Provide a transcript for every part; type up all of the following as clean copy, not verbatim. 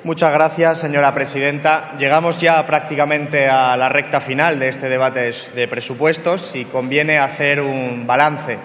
Muchas gracias, señora presidenta. Llegamos ya prácticamente a la recta final de este debate de presupuestos y conviene hacer un balance.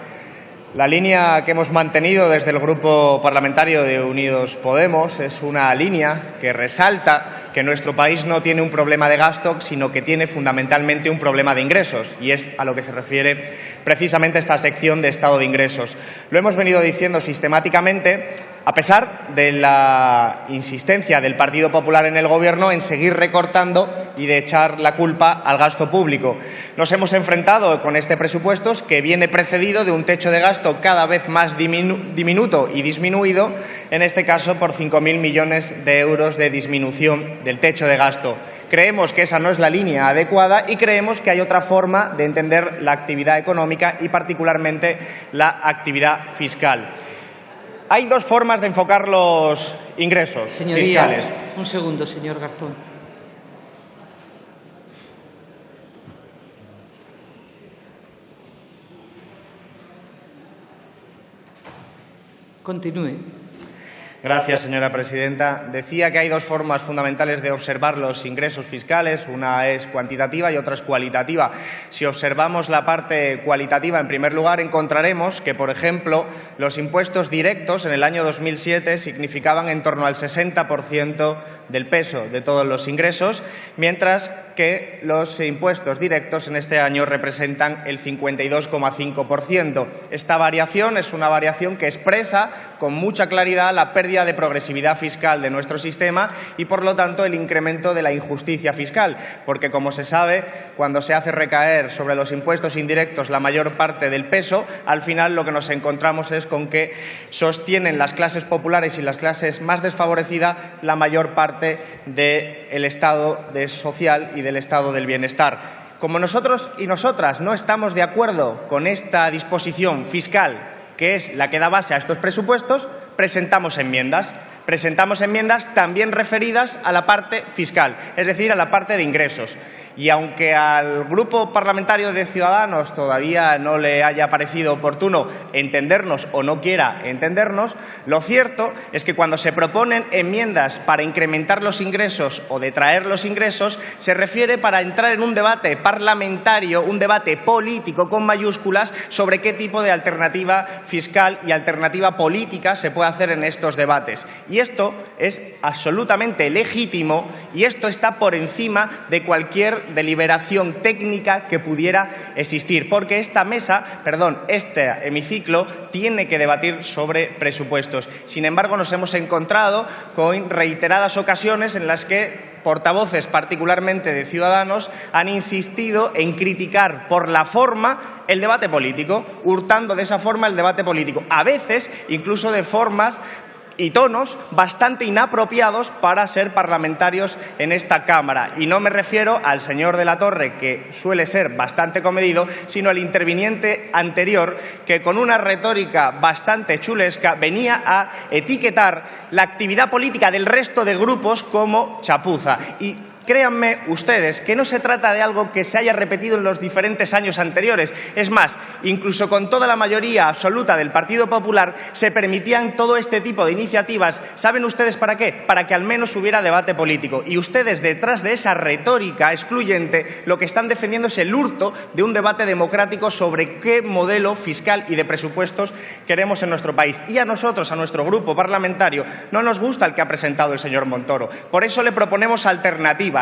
La línea que hemos mantenido desde el Grupo Parlamentario de Unidos Podemos es una línea que resalta que nuestro país no tiene un problema de gasto, sino que tiene fundamentalmente un problema de ingresos, y es a lo que se refiere precisamente esta sección de Estado de Ingresos. Lo hemos venido diciendo sistemáticamente, a pesar de la insistencia del Partido Popular en el Gobierno en seguir recortando y de echar la culpa al gasto público. Nos hemos enfrentado con este presupuesto que viene precedido de un techo de gasto cada vez más diminuto y disminuido, en este caso por 5.000 millones de euros de disminución del techo de gasto. Creemos que esa no es la línea adecuada y creemos que hay otra forma de entender la actividad económica y particularmente la actividad fiscal. Hay dos formas de enfocar los ingresos fiscales. Un segundo, señor Garzón. Continúe. Gracias, señora presidenta. Decía que hay dos formas fundamentales de observar los ingresos fiscales. Una es cuantitativa y otra es cualitativa. Si observamos la parte cualitativa, en primer lugar, encontraremos que, por ejemplo, los impuestos directos en el año 2007 significaban en torno al 60% del peso de todos los ingresos, mientras que los impuestos directos en este año representan el 52,5%. Esta variación es una variación que expresa con mucha claridad la pérdida de progresividad fiscal de nuestro sistema y, por lo tanto, el incremento de la injusticia fiscal, porque, como se sabe, cuando se hace recaer sobre los impuestos indirectos la mayor parte del peso, al final lo que nos encontramos es con que sostienen las clases populares y las clases más desfavorecidas la mayor parte del estado social y del estado del bienestar. Como nosotros y nosotras no estamos de acuerdo con esta disposición fiscal, que es la que da base a estos presupuestos, presentamos enmiendas también referidas a la parte fiscal, es decir, a la parte de ingresos. Y aunque al Grupo Parlamentario de Ciudadanos todavía no le haya parecido oportuno entendernos o no quiera entendernos, lo cierto es que cuando se proponen enmiendas para incrementar los ingresos o detraer los ingresos, se refiere para entrar en un debate parlamentario, un debate político con mayúsculas, sobre qué tipo de alternativa fiscal y alternativa política se puede hacer en estos debates. Y esto es absolutamente legítimo y esto está por encima de cualquier deliberación técnica que pudiera existir, porque este hemiciclo tiene que debatir sobre presupuestos. Sin embargo, nos hemos encontrado con reiteradas ocasiones en las que portavoces, particularmente de Ciudadanos, han insistido en criticar por la forma el debate político, hurtando de esa forma el debate político, a veces incluso de formas y tonos bastante inapropiados para ser parlamentarios en esta Cámara. Y no me refiero al señor de la Torre, que suele ser bastante comedido, sino al interviniente anterior, que con una retórica bastante chulesca venía a etiquetar la actividad política del resto de grupos como chapuza. Y créanme ustedes que no se trata de algo que se haya repetido en los diferentes años anteriores. Es más, incluso con toda la mayoría absoluta del Partido Popular se permitían todo este tipo de iniciativas. ¿Saben ustedes para qué? Para que al menos hubiera debate político. Y ustedes, detrás de esa retórica excluyente, lo que están defendiendo es el hurto de un debate democrático sobre qué modelo fiscal y de presupuestos queremos en nuestro país. Y a nosotros, a nuestro grupo parlamentario, no nos gusta el que ha presentado el señor Montoro. Por eso le proponemos alternativas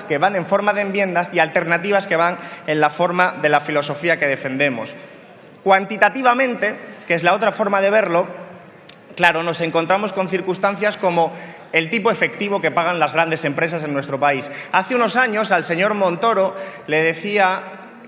que van en forma de enmiendas y alternativas que van en la forma de la filosofía que defendemos. Cuantitativamente, que es la otra forma de verlo, claro, nos encontramos con circunstancias como el tipo efectivo que pagan las grandes empresas en nuestro país. Hace unos años al señor Montoro le decía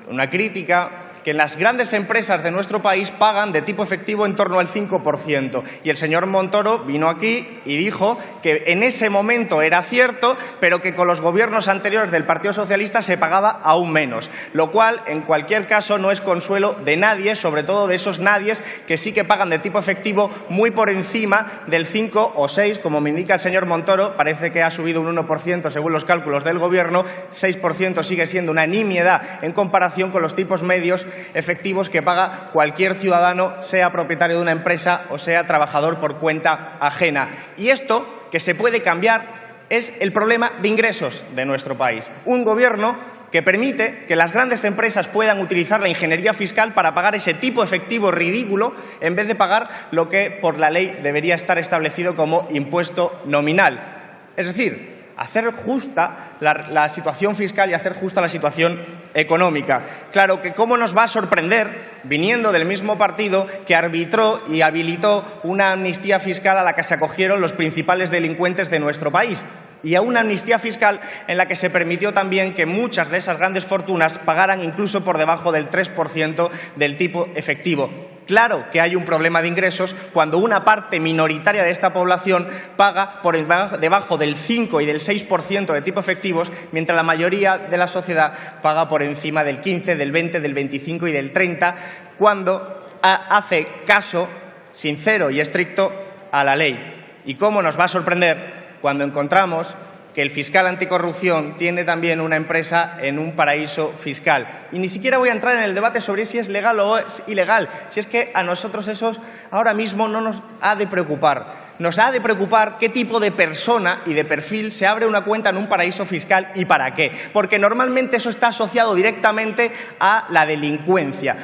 una crítica que las grandes empresas de nuestro país pagan de tipo efectivo en torno al 5%. Y el señor Montoro vino aquí y dijo que en ese momento era cierto, pero que con los gobiernos anteriores del Partido Socialista se pagaba aún menos. Lo cual, en cualquier caso, no es consuelo de nadie, sobre todo de esos nadies que sí que pagan de tipo efectivo muy por encima del 5 o 6, como me indica el señor Montoro. Parece que ha subido un 1% según los cálculos del Gobierno. 6% sigue siendo una nimiedad en comparación con los tipos medios efectivos que paga cualquier ciudadano, sea propietario de una empresa o sea trabajador por cuenta ajena. Y esto, que se puede cambiar es el problema de ingresos de nuestro país. Un Gobierno que permite que las grandes empresas puedan utilizar la ingeniería fiscal para pagar ese tipo efectivo ridículo en vez de pagar lo que por la ley debería estar establecido como impuesto nominal. Es decir, hacer justa la situación fiscal y hacer justa la situación económica. Claro que cómo nos va a sorprender, viniendo del mismo partido que arbitró y habilitó una amnistía fiscal a la que se acogieron los principales delincuentes de nuestro país, y a una amnistía fiscal en la que se permitió también que muchas de esas grandes fortunas pagaran incluso por debajo del 3% del tipo efectivo. Claro que hay un problema de ingresos cuando una parte minoritaria de esta población paga por debajo del 5 y del 6% de tipo efectivos, mientras la mayoría de la sociedad paga por encima del 15, del 20, del 25 y del 30, cuando hace caso sincero y estricto a la ley. ¿Y cómo nos va a sorprender cuando encontramos que el fiscal anticorrupción tiene también una empresa en un paraíso fiscal? Y ni siquiera voy a entrar en el debate sobre si es legal o es ilegal, si es que a nosotros eso ahora mismo no nos ha de preocupar. Nos ha de preocupar qué tipo de persona y de perfil se abre una cuenta en un paraíso fiscal y para qué. Porque normalmente eso está asociado directamente a la delincuencia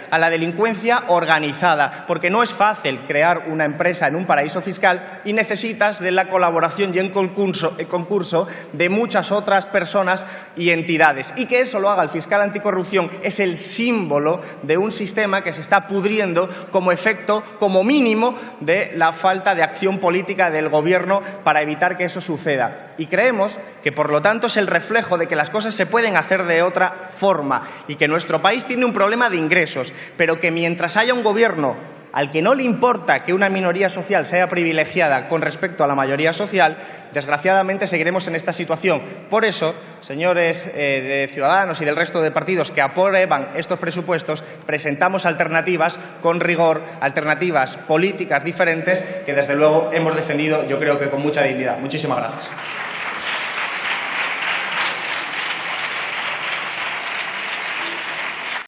organizada. Porque no es fácil crear una empresa en un paraíso fiscal y necesitas de la colaboración y el concurso de muchas otras personas y entidades. Y que eso lo haga el fiscal anticorrupción es el símbolo de un sistema que se está pudriendo como efecto, como mínimo, de la falta de acción política del Gobierno para evitar que eso suceda. Y creemos que, por lo tanto, es el reflejo de que las cosas se pueden hacer de otra forma y que nuestro país tiene un problema de ingresos, pero que mientras haya un Gobierno al que no le importa que una minoría social sea privilegiada con respecto a la mayoría social, desgraciadamente seguiremos en esta situación. Por eso, señores de Ciudadanos y del resto de partidos que aprueban estos presupuestos, presentamos alternativas con rigor, alternativas políticas diferentes que, desde luego, hemos defendido, yo creo que con mucha dignidad. Muchísimas gracias.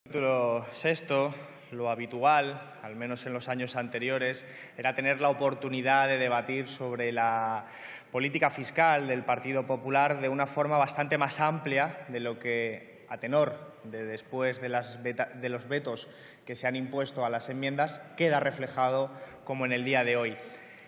Capítulo sexto. Lo habitual, al menos en los años anteriores, era tener la oportunidad de debatir sobre la política fiscal del Partido Popular de una forma bastante más amplia de lo que, a tenor de después de los vetos que se han impuesto a las enmiendas, queda reflejado como en el día de hoy.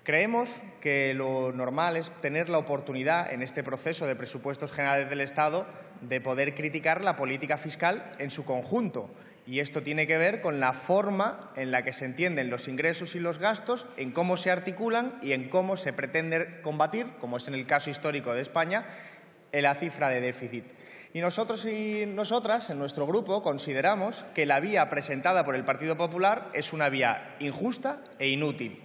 Creemos que lo normal es tener la oportunidad, en este proceso de presupuestos generales del Estado, de poder criticar la política fiscal en su conjunto. Y esto tiene que ver con la forma en la que se entienden los ingresos y los gastos, en cómo se articulan y en cómo se pretende combatir, como es en el caso histórico de España, la cifra de déficit. Y nosotros y nosotras, en nuestro grupo, consideramos que la vía presentada por el Partido Popular es una vía injusta e inútil.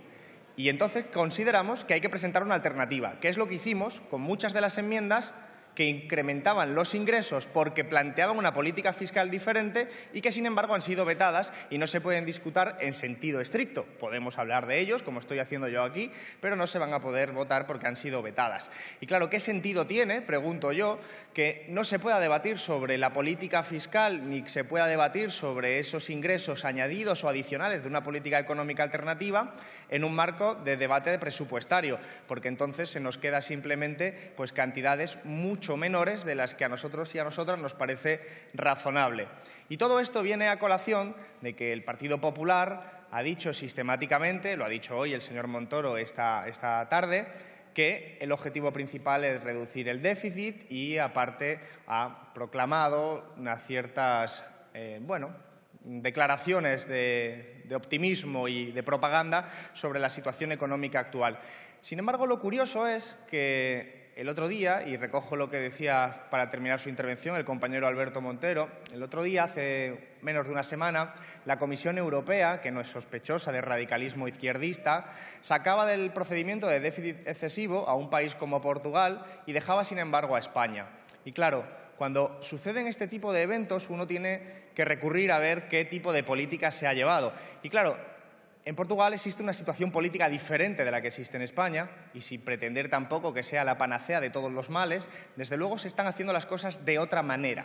Y entonces consideramos que hay que presentar una alternativa, que es lo que hicimos con muchas de las enmiendas que incrementaban los ingresos porque planteaban una política fiscal diferente y que, sin embargo, han sido vetadas y no se pueden discutir en sentido estricto. Podemos hablar de ellos, como estoy haciendo yo aquí, pero no se van a poder votar porque han sido vetadas. Y claro, ¿qué sentido tiene, pregunto yo, que no se pueda debatir sobre la política fiscal ni se pueda debatir sobre esos ingresos añadidos o adicionales de una política económica alternativa en un marco de debate presupuestario? Porque entonces se nos queda simplemente pues cantidades mucho menores de las que a nosotros y a nosotras nos parece razonable. Y todo esto viene a colación de que el Partido Popular ha dicho sistemáticamente, lo ha dicho hoy el señor Montoro esta tarde, que el objetivo principal es reducir el déficit y, aparte, ha proclamado unas ciertas declaraciones de optimismo y de propaganda sobre la situación económica actual. Sin embargo, lo curioso es que el otro día, y recojo lo que decía para terminar su intervención el compañero Alberto Montero, el otro día, hace menos de una semana, la Comisión Europea, que no es sospechosa de radicalismo izquierdista, sacaba del procedimiento de déficit excesivo a un país como Portugal y dejaba, sin embargo, a España. Y claro, cuando suceden este tipo de eventos, uno tiene que recurrir a ver qué tipo de política se ha llevado. Y claro, en Portugal existe una situación política diferente de la que existe en España y, sin pretender tampoco que sea la panacea de todos los males, desde luego se están haciendo las cosas de otra manera.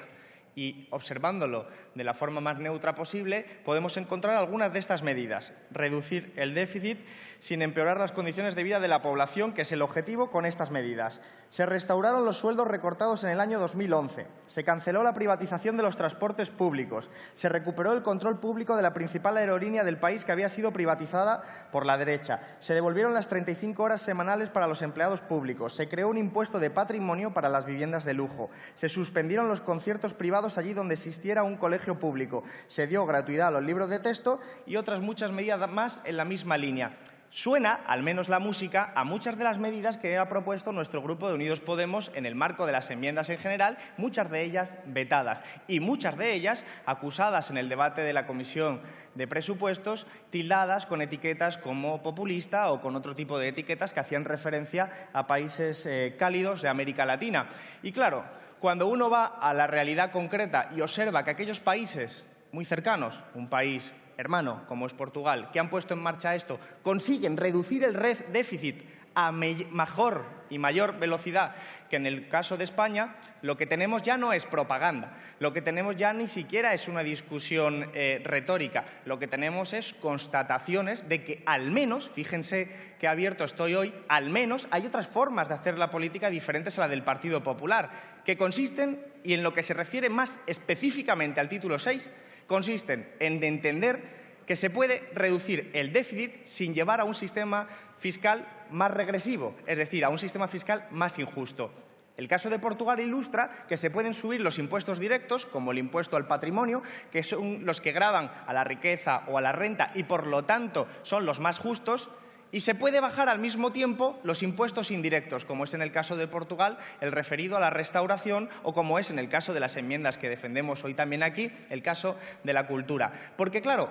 Y observándolo de la forma más neutra posible, podemos encontrar algunas de estas medidas. Reducir el déficit sin empeorar las condiciones de vida de la población, que es el objetivo con estas medidas. Se restauraron los sueldos recortados en el año 2011. Se canceló la privatización de los transportes públicos. Se recuperó el control público de la principal aerolínea del país, que había sido privatizada por la derecha. Se devolvieron las 35 horas semanales para los empleados públicos. Se creó un impuesto de patrimonio para las viviendas de lujo. Se suspendieron los conciertos privados allí donde existiera un colegio público. Se dio gratuidad a los libros de texto y otras muchas medidas más en la misma línea. Suena, al menos la música, a muchas de las medidas que ha propuesto nuestro grupo de Unidos Podemos en el marco de las enmiendas en general, muchas de ellas vetadas y muchas de ellas acusadas en el debate de la Comisión de Presupuestos, tildadas con etiquetas como populista o con otro tipo de etiquetas que hacían referencia a países cálidos de América Latina. Y claro, cuando uno va a la realidad concreta y observa que aquellos países muy cercanos, un país hermano como es Portugal, que han puesto en marcha esto, consiguen reducir el déficit a mejor y mayor velocidad que en el caso de España, lo que tenemos ya no es propaganda, lo que tenemos ya ni siquiera es una discusión retórica, lo que tenemos es constataciones de que al menos, fíjense qué abierto estoy hoy, al menos hay otras formas de hacer la política diferentes a la del Partido Popular, que consisten, y en lo que se refiere más específicamente al título 6, consisten en entender que se puede reducir el déficit sin llevar a un sistema fiscal más regresivo, es decir, a un sistema fiscal más injusto. El caso de Portugal ilustra que se pueden subir los impuestos directos, como el impuesto al patrimonio, que son los que gravan a la riqueza o a la renta y, por lo tanto, son los más justos, y se puede bajar al mismo tiempo los impuestos indirectos, como es en el caso de Portugal, el referido a la restauración, o como es en el caso de las enmiendas que defendemos hoy también aquí, el caso de la cultura. Porque, claro,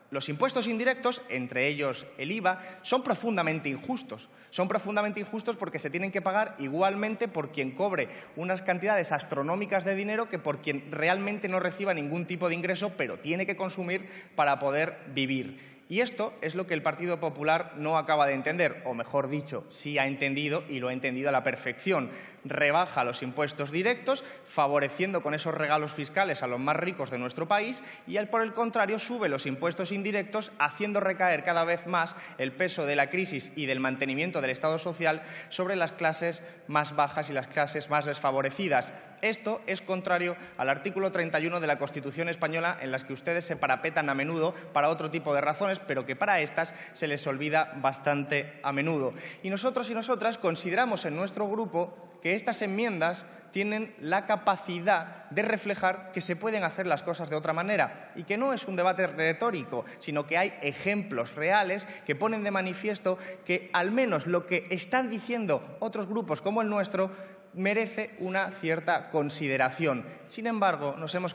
los impuestos indirectos, entre ellos el IVA, son profundamente injustos. Son profundamente injustos porque se tienen que pagar igualmente por quien cobre unas cantidades astronómicas de dinero que por quien realmente no reciba ningún tipo de ingreso, pero tiene que consumir para poder vivir. Y esto es lo que el Partido Popular no acaba de entender, o mejor dicho, sí ha entendido y lo ha entendido a la perfección. Rebaja los impuestos directos, favoreciendo con esos regalos fiscales a los más ricos de nuestro país, y él, por el contrario, sube los impuestos indirectos, haciendo recaer cada vez más el peso de la crisis y del mantenimiento del Estado social sobre las clases más bajas y las clases más desfavorecidas. Esto es contrario al artículo 31 de la Constitución española, en las que ustedes se parapetan a menudo para otro tipo de razones, pero que para estas se les olvida bastante a menudo. Y nosotros y nosotras consideramos en nuestro grupo que estas enmiendas tienen la capacidad de reflejar que se pueden hacer las cosas de otra manera y que no es un debate retórico, sino que hay ejemplos reales que ponen de manifiesto que al menos lo que están diciendo otros grupos como el nuestro merece una cierta consideración. Sin embargo, nos hemos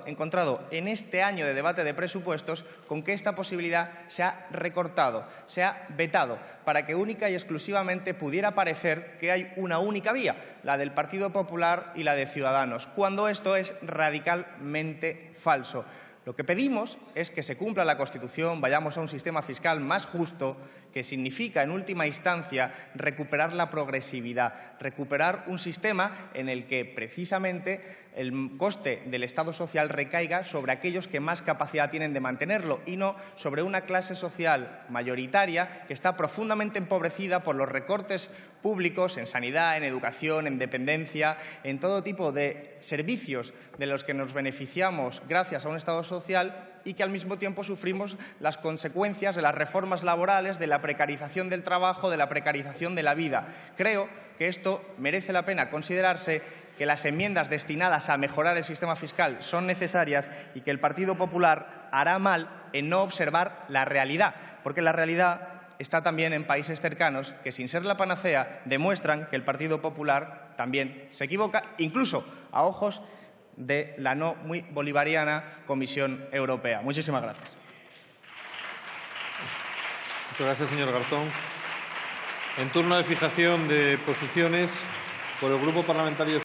encontrado en este año de debate de presupuestos con que esta posibilidad se ha recortado, se ha vetado, para que única y exclusivamente pudiera parecer que hay una única vía, la del Partido Popular y la de Ciudadanos, cuando esto es radicalmente falso. Lo que pedimos es que se cumpla la Constitución, vayamos a un sistema fiscal más justo, que significa, en última instancia, recuperar la progresividad, recuperar un sistema en el que, precisamente, el coste del Estado social recaiga sobre aquellos que más capacidad tienen de mantenerlo y no sobre una clase social mayoritaria que está profundamente empobrecida por los recortes públicos en sanidad, en educación, en dependencia, en todo tipo de servicios de los que nos beneficiamos gracias a un Estado social y que al mismo tiempo sufrimos las consecuencias de las reformas laborales, de la precarización del trabajo, de la precarización de la vida. Creo que esto merece la pena considerarse, que las enmiendas destinadas a mejorar el sistema fiscal son necesarias y que el Partido Popular hará mal en no observar la realidad, porque la realidad está también en países cercanos que, sin ser la panacea, demuestran que el Partido Popular también se equivoca, incluso a ojos de la no muy bolivariana Comisión Europea. Muchísimas gracias. Muchas gracias, señor Garzón. En turno de fijación de posiciones, por el Grupo Parlamentario